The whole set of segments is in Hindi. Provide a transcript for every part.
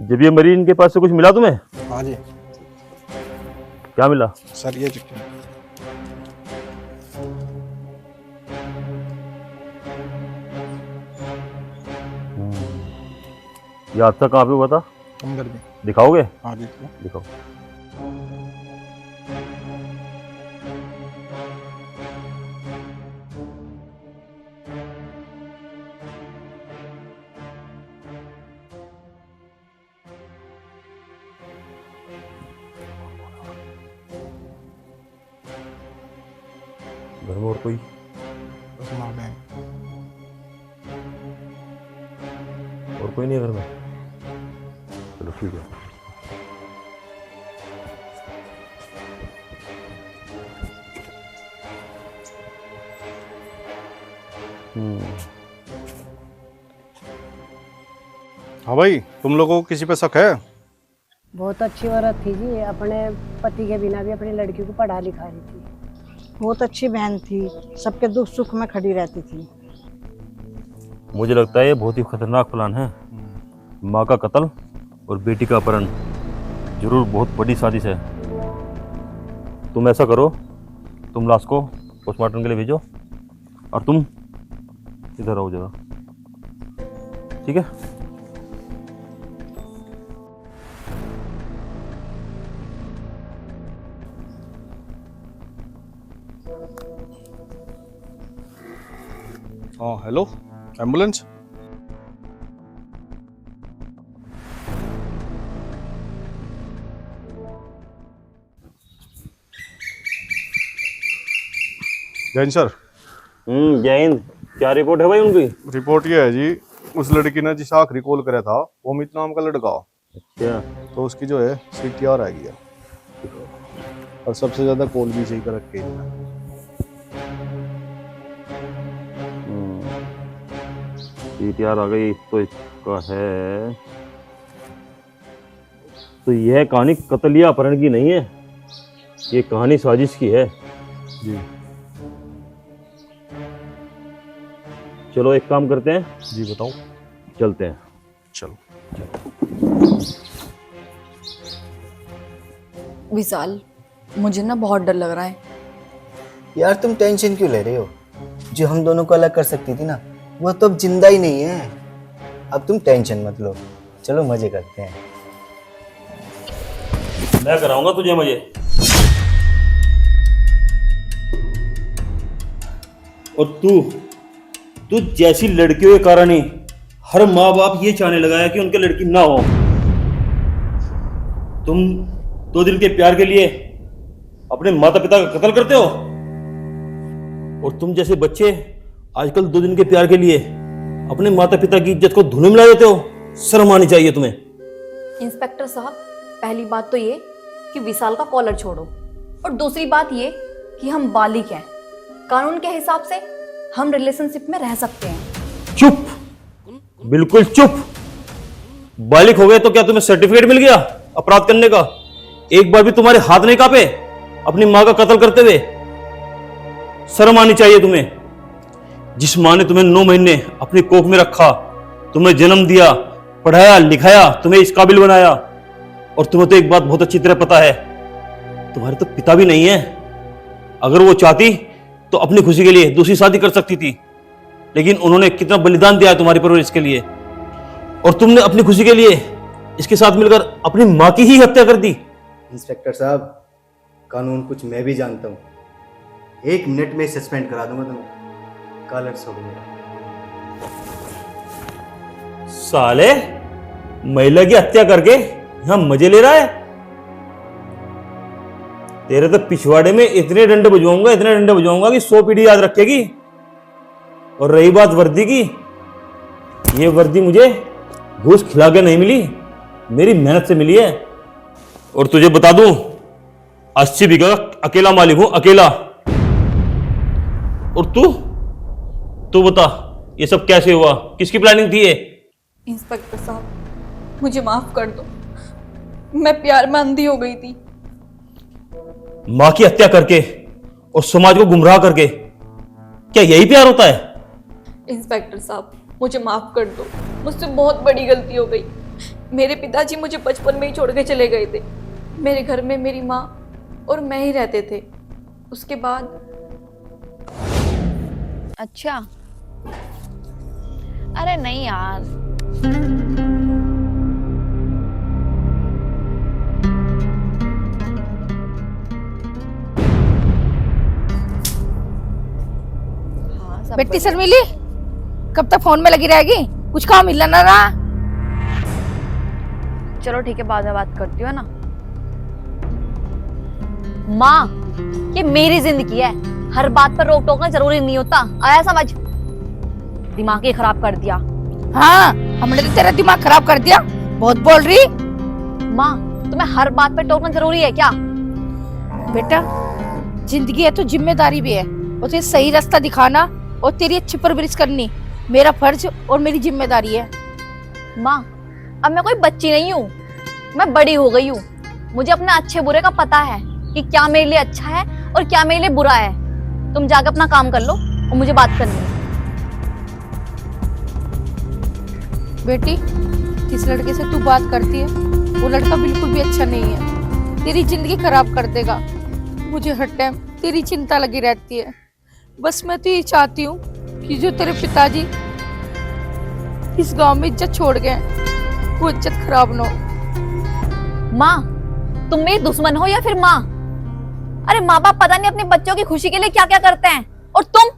जब ये मरी इनके पास से कुछ मिला तुम्हें? हाँ जी क्या मिला? सर ये चिट्ठी। ये हादसा कहाँ पे हुआ था? अंदर भी। दिखाओगे? हाँ जी दिखाओ। घर में और कोई? बस मार दें। और कोई नहीं है घर में? चलो ठीक है। हाँ भाई, तुम लोगों को किसी पे शक है? बहुत अच्छी औरत थी जी, अपने पति के बिना भी अपनी लड़की को पढ़ा लिखा रही थी। बहुत अच्छी बहन थी, सबके दुख सुख में खड़ी रहती थी। मुझे लगता है ये बहुत ही खतरनाक प्लान है। माँ का कत्ल और बेटी का अपहरण जरूर बहुत बड़ी साजिश है। तुम ऐसा करो, तुम लाश को पोस्टमार्टम के लिए भेजो और तुम इधर आओ जरा, ठीक है? हाँ हेलो, एम्बुलेंस। जैन सर। जय हिंद। क्या रिपोर्ट है भाई उनकी? रिपोर्ट ये है जी, उस लड़की ने जिस आखिरी कॉल करा था वो अमित नाम का लड़का, अच्छा। तो उसकी जो है CTR आ गया और सबसे ज्यादा कॉल भी सही कर रखे हैं। CTR आ गई तो इसका है, तो यह कहानी कत्ल या अपहरण की नहीं है, ये कहानी साजिश की है जी। चलो एक काम करते हैं, जी बताओ। चलते हैं। चलो। विशाल, मुझे ना बहुत डर लग रहा है। यार तुम टेंशन क्यों ले रहे हो? जो हम दोनों को अलग कर सकती थी ना, वो तो अब जिंदा ही नहीं है। अब तुम टेंशन मत लो, चलो मजे करते हैं। मैं कराऊंगा तुझे मजे। और तू जैसी लड़कियों के कारण ही हर माँ बाप ये चाहने लगा है कि उनके लड़की ना हो। तुम 2 दिन के प्यार के लिए अपने माता पिता का कत्ल करते हो, और तुम जैसे बच्चे आजकल 2 दिन के प्यार के लिए अपने माता पिता की इज्जत को धूल मिला देते हो। शर्म आनी चाहिए तुम्हें। इंस्पेक्टर साहब, पहली बात तो ये कि विशाल का कॉलर छोड़ो, और दूसरी बात ये कि हम बालिग हैं। कानून के हिसाब से हम रिलेशनशिप में रह सकते हैं। चुप, बिल्कुल चुप। बालिग हो गए तो क्या तुम्हें सर्टिफिकेट मिल गया अपराध करने का? एक बार भी तुम्हारे हाथ नहीं कांपे अपनी मां का कत्ल करते हुए? शर्म आनी चाहिए तुम्हें। जिस मां ने तुम्हें 9 महीने अपनी कोख में रखा, तुम्हें जन्म दिया, पढ़ाया लिखाया, तुम्हें इस काबिल बनाया, और तुम्हें तो एक बात बहुत अच्छी तरह पता है, तुम्हारे तो पिता भी नहीं है। अगर वो चाहती तो अपनी खुशी के लिए दूसरी शादी कर सकती थी, लेकिन उन्होंने कितना बलिदान दिया है तुम्हारी परवरिश के लिए, और तुमने अपनी खुशी के लिए इसके साथ मिलकर अपनी मां की ही हत्या कर दी। इंस्पेक्टर साहब, कानून कुछ मैं भी जानता हूँ। 1 मिनट में सस्पेंड करा दूंगा तुम्हें। कॉलर छोड़ मेरा। साले, महिला की हत्या करके यहां मजे ले रहा है। तेरे तो पिछवाड़े में इतने डंडे बजवाऊंगा कि 100 पीढ़ी याद रखेगी। और रही बात वर्दी की, ये वर्दी मुझे घूस खिला के नहीं मिली, मेरी मेहनत से मिली है। और तुझे बता दूं, 80 बीघा अकेला मालिक हूं, अकेला। और तू बता, ये सब कैसे हुआ? किसकी प्लानिंग थी ये? इंस्पेक्टर साहब, मुझे माफ कर दो, मैं प्यार में अंधी हो गई थी। मां की हत्या करके और समाज को गुमराह करके क्या यही प्यार होता है? इंस्पेक्टर साहब, मुझे माफ कर दो, मुझसे बहुत बड़ी गलती हो गई। मेरे पिताजी मुझे बचपन में ही छोड़ के चले गए थे। मेरे घर में मेरी माँ और मैं ही रहते थे। उसके बाद अच्छा, अरे नहीं यार, हाँ, सब बेटी बढ़िया। शर्मिली, कब तक फोन में लगी रहेगी? कुछ काम मिलना ना रहा। चलो ठीक है, बाद में बात करती हो ना। माँ, ये मेरी जिंदगी है, हर बात पर रोक टोकना जरूरी नहीं होता, आया समझ? दिमाग ही खराब कर दिया। हाँ, हमने तो तेरा दिमाग खराब कर दिया, बहुत बोल रही। माँ, तुम्हें हर बात पे टोकना जरूरी है क्या? बेटा, जिंदगी है तो जिम्मेदारी भी है, और तुझे सही रास्ता दिखाना और तेरी अच्छी परवरिश करनी मेरा फर्ज और मेरी जिम्मेदारी है। माँ, अब मैं कोई बच्ची नहीं हूँ, मैं बड़ी हो गई हूँ। मुझे अपने अच्छे बुरे का पता है कि क्या मेरे लिए अच्छा है और क्या मेरे लिए बुरा है। तुम जाकर अपना काम कर लो और मुझे बात करनी है। बेटी, जिस लड़के से तू बात करती है वो लड़का बिल्कुल भी अच्छा नहीं है, तेरी जिंदगी खराब कर देगा। मुझे हर टाइम तेरी चिंता लगी रहती है। बस मैं तो ये चाहती हूँ कि जो तेरे पिताजी इस गांव में इज्जत छोड़ गए, वो इज्जत खराब ना हो। माँ, तुम मेरी दुश्मन हो या फिर माँ? अरे माँ बाप पता नहीं अपने बच्चों की खुशी के लिए क्या क्या करते हैं, और तुम?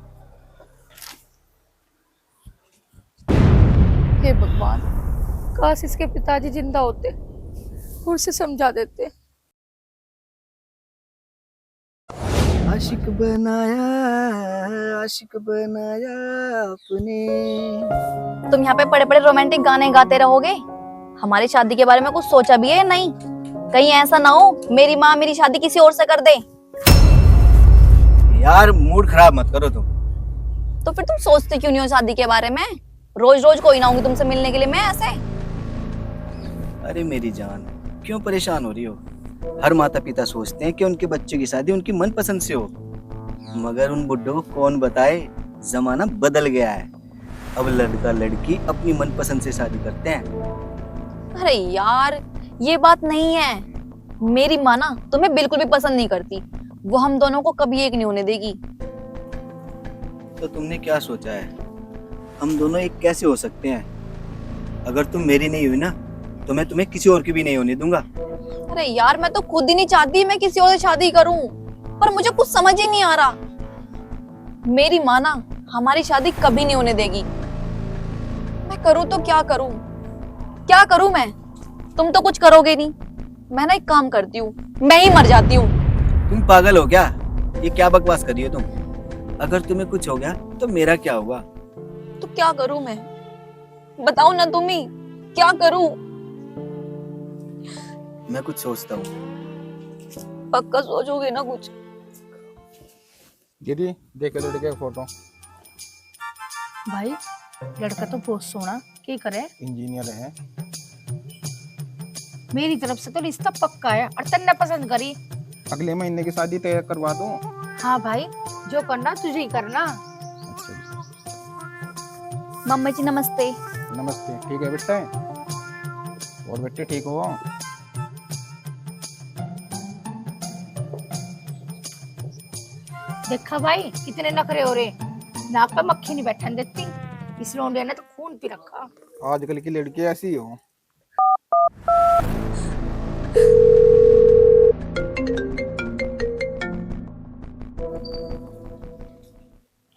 हे भगवान, काश इसके पिताजी जिंदा होते और उसे समझा देते। आशिक बनाया अपने। तुम यहाँ पे बड़े बड़े रोमांटिक गाने गाते रहोगे? हमारी शादी के बारे में कुछ सोचा भी है या नहीं? कहीं ऐसा ना हो मेरी माँ मेरी शादी किसी और से कर दे। यार मूड खराब मत करो तुम। तो फिर तुम सोचते क्यों नहीं हो शादी के बारे में? रोज रोज कोई ना होंगी तुमसे मिलने के लिए मैं ऐसे। अरे मेरी जान, क्यों परेशान हो रही हो? हर माता पिता सोचते हैं कि उनके बच्चे की शादी उनकी मनपसंद से हो, मगर उन बुड्ढों को कौन बताए, जमाना बदल गया है। अब लड़का लड़की अपनी मनपसंद से शादी करते हैं। अरे यार, ये बात नहीं है। मेरी माँ ना तुम्हें बिल्कुल भी पसंद नहीं करती, वो हम दोनों को कभी एक नहीं होने देगी। तो तुमने क्या सोचा है? हम दोनों एक कैसे हो सकते हैं? अगर तुम मेरी नहीं हुई ना तो मैं तुम्हें किसी और की भी नहीं होने दूंगा। अरे यार, मैं तो खुद ही नहीं चाहती मैं किसी और से शादी करूं, पर मुझे कुछ समझ ही नहीं आ रहा। मेरी माँ ना हमारी शादी कभी नहीं होने देगी। मैं करूं तो क्या करूं? क्या करूं मैं? तुम तो कुछ करोगे नहीं। मैं ना एक काम करती हूँ, मैं ही मर जाती हूँ। तुम पागल हो क्या? ये क्या बकवास कर रही हो तुम? अगर तुम्हें कुछ हो गया तो मेरा क्या होगा? तो क्या करूं मैं? बताओ ना तुम ही, क्या करूं? मैं कुछ सोचता हूँ। पक्का सोचोगे ना कुछ? गिरी देख लड़के का फोटो। भाई, लड़का तो बहुत सोना, क्या करे? इंजीनियर है। मेरी तरफ से तो रिश्ता पक्का है और तन्ने पसंद करी। अगले महीने की शादी तय करवा दूं। हाँ भाई, जो करना तुझे ही करना। अच्छा जी। मम्मी जी नमस्ते। नमस्ते। ठीक है बेटा? और बेटे ठीक हो? देखा भाई, कितने नखरे हो रहे, नाक पे मक्खी नहीं बैठने देती। इस लौंडे ने तो खून पी रखा। आजकल की लड़की ऐसी हो।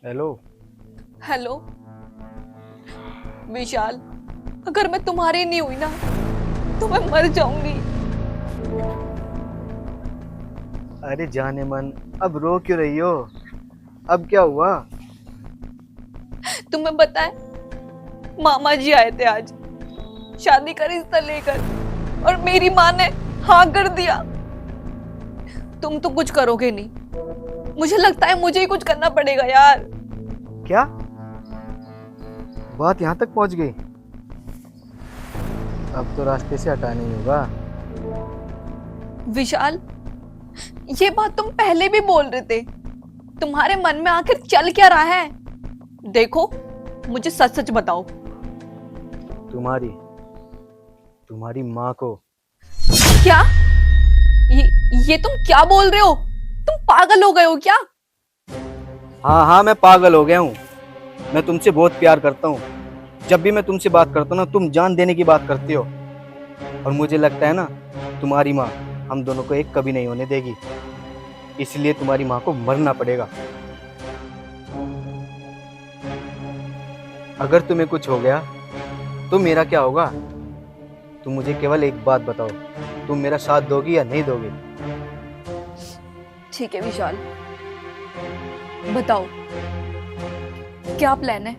हेलो। हेलो विशाल, अगर मैं तुम्हारी नहीं हुई ना तो मैं मर जाऊंगी। अरे जाने मन, अब रो क्यों रही हो? अब क्या हुआ? तुम्हें पता है, मामा जी आए थे आज शादी का रिश्ता लेकर, और मेरी माँ ने हाँ कर दिया। तुम तो कुछ करोगे नहीं, मुझे लगता है मुझे ही कुछ करना पड़ेगा यार। क्या बात यहाँ तक पहुँच गई? अब तो रास्ते से हटा नहीं होगा। विशाल, ये बात तुम पहले भी बोल रहे थे। तुम्हारे मन में आखिर चल क्या रहा है? देखो, मुझे सच सच बताओ। तुम्हारी माँ को। क्या? ये तुम क्या बोल रहे हो? तुम पागल हो गए हो क्या? हाँ, मैं पागल हो गया हूँ। मैं तुमसे बहुत प्यार करता हूँ। जब भी मैं तुमसे बात करता हूँ ना, तुम जान देने की बात करती हो। और मुझे लगता है ना, तुम्हारी माँ हम दोनों को एक कभी नहीं होने देगी। इसलिए तुम्हारी माँ को मरना पड़ेगा। अगर तुम्हें कुछ हो गया तो मेरा क्या होगा? तुम मुझे केवल एक बात बताओ, तुम मेरा साथ दोगी या नहीं दोगी? ठीक है विशाल, बताओ क्या प्लान है?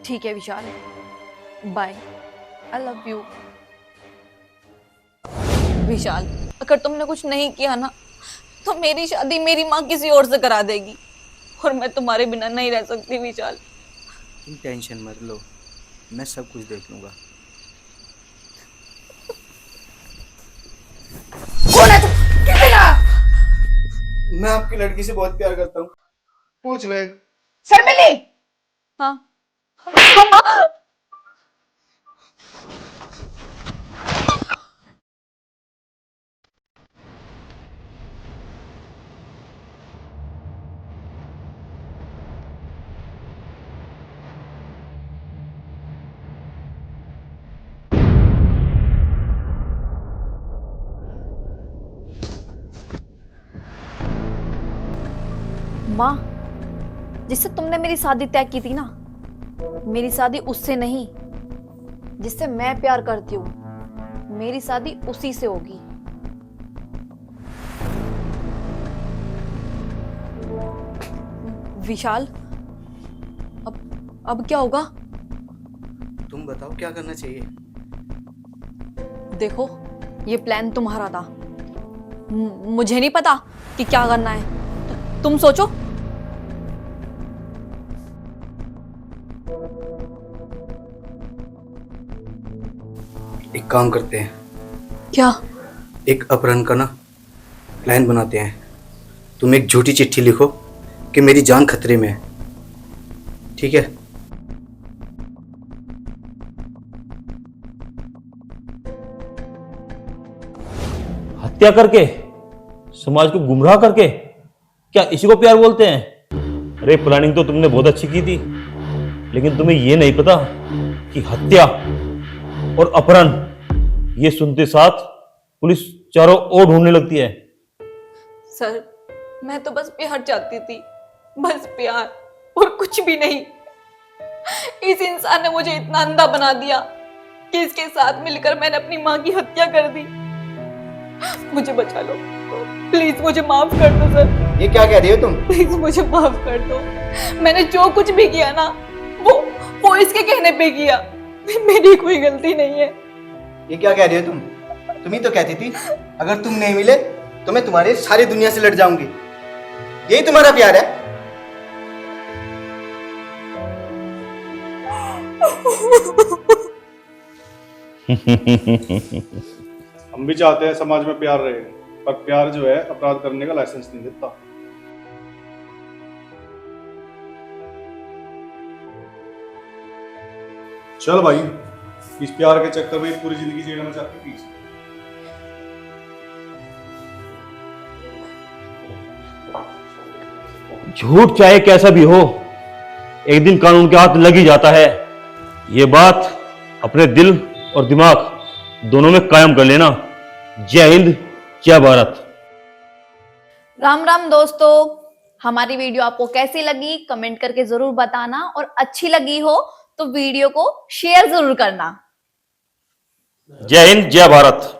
ठीक है विशाल, बाय, आई लव यू। विशाल, अगर तुमने कुछ नहीं किया ना तो मेरी शादी मेरी माँ किसी और से करा देगी और मैं तुम्हारे बिना नहीं रह सकती विशाल। तुम टेंशन मत लो, मैं सब कुछ देख लूंगा। कौन है तू? किधर गया? मैं आपकी लड़की से बहुत प्यार करता हूँ। पूछ ले। शर्मिली, हाँ। माँ, जिससे तुमने मेरी शादी तय की थी ना, मेरी शादी उससे नहीं जिससे मैं प्यार करती हूँ, मेरी शादी उसी से होगी। विशाल, अब क्या होगा? तुम बताओ क्या करना चाहिए? देखो, ये प्लान तुम्हारा था, मुझे नहीं पता कि क्या करना है। तुम सोचो। एक काम करते हैं, क्या? एक अपहरण का ना प्लान बनाते हैं। तुम एक झूठी चिट्ठी लिखो कि मेरी जान खतरे में है, ठीक है? हत्या करके, समाज को गुमराह करके, क्या इसी को प्यार बोलते हैं? अरे प्लानिंग तो तुमने बहुत अच्छी की थी, लेकिन तुम्हें यह नहीं पता कि हत्या और अपहरण, ये सुनते साथ पुलिस चारों ओर ढूंढने लगती है। सर, मैं तो बस प्यार चाहती थी, बस प्यार और कुछ भी नहीं। इस इंसान ने मुझे इतना अंधा बना दिया कि इसके साथ मिलकर मैंने अपनी माँ की हत्या कर दी। मुझे बचा लो, प्लीज मुझे माफ कर दो सर। ये क्या कह रही हो तुम? प्लीज मुझे माफ कर दो। मैंने जो कुछ भी किया ना, वो इसके कहने पे किया, मेरी कोई गलती नहीं है। ये क्या कह रही हो तुम? तुम ही तो कहती थी अगर तुम नहीं मिले तो मैं तुम्हारे सारी दुनिया से लड़ जाऊंगी। यही तुम्हारा प्यार है? हम भी चाहते हैं समाज में प्यार रहे, पर प्यार जो है अपराध करने का लाइसेंस नहीं देता। चल भाई, इस प्यार के चक्कर में पूरी जिंदगी जेल में जाके पीछे। झूठ चाहे कैसा भी हो, एक दिन कानून के हाथ लग ही जाता है। ये बात अपने दिल और दिमाग दोनों में कायम कर लेना। जय हिंद, जय भारत। राम राम दोस्तों, हमारी वीडियो आपको कैसी लगी कमेंट करके जरूर बताना, और अच्छी लगी हो तो वीडियो को शेयर जरूर करना। जय हिंद, जय भारत।